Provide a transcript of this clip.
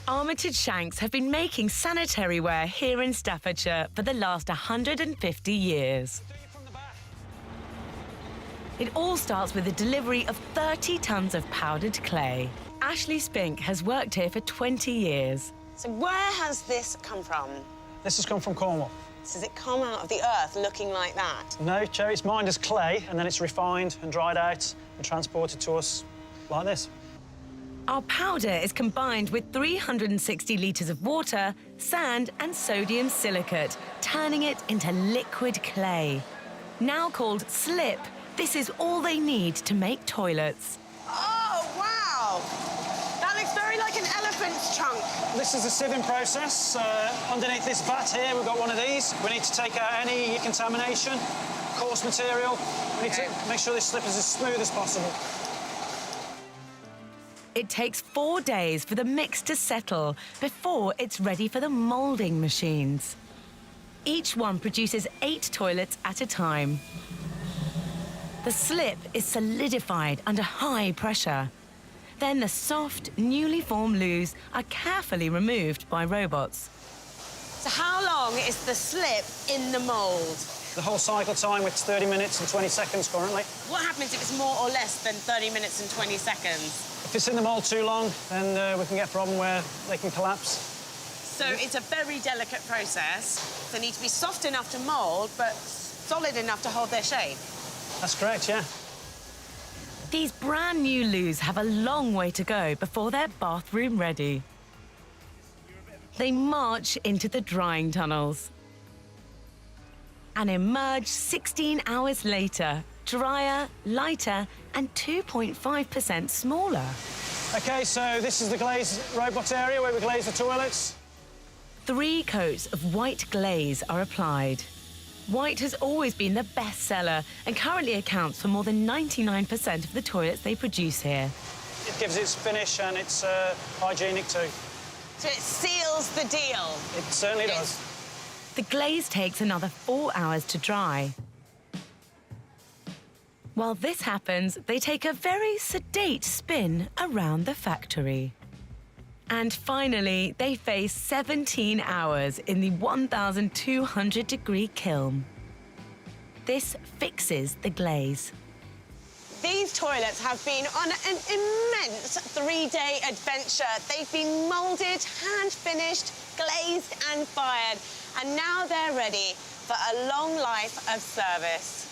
Armitage Shanks have been making sanitary ware here in Staffordshire for the last 150 years. It all starts with the delivery of 30 tons of powdered clay. Ashley Spink has worked here for 20 years. So where has this come from? This has come from Cornwall. Does it come out of the earth looking like that? No, Joe, it's mined as clay, and then it's refined and dried out and transported to us like this. Our powder is combined with 360 litres of water, sand and sodium silicate, turning it into liquid clay. Now called slip, this is all they need to make toilets. Oh, wow! That looks very like an elephant's trunk. This is the sieving process. Underneath this vat here, we've got one of these. We need to take out any contamination, coarse material. We need to make sure this slip is as smooth as possible. It takes 4 days for the mix to settle before it's ready for the moulding machines. Each one produces 8 toilets at a time. The slip is solidified under high pressure. Then the soft, newly formed loos are carefully removed by robots. So how long is the slip in the mould? The whole cycle time, it's 30 minutes and 20 seconds currently. What happens if it's more or less than 30 minutes and 20 seconds? If it's in the mould too long, then we can get a problem where they can collapse. So it's a very delicate process. They need to be soft enough to mould, but solid enough to hold their shape. That's correct, yeah. These brand new loos have a long way to go before they're bathroom ready. They march into the drying tunnels and emerge 16 hours later, drier, lighter and 2.5% smaller. OK, so this is the glazed robot area where we glaze the toilets. 3 coats of white glaze are applied. White has always been the best seller and currently accounts for more than 99% of the toilets they produce here. It gives its finish and it's hygienic too. So it seals the deal. It certainly does. The glaze takes another 4 hours to dry. While this happens, they take a very sedate spin around the factory. And finally, they face 17 hours in the 1,200-degree kiln. This fixes the glaze. These toilets have been on an immense 3-day adventure. They've been moulded, hand-finished, glazed and fired. And now they're ready for a long life of service.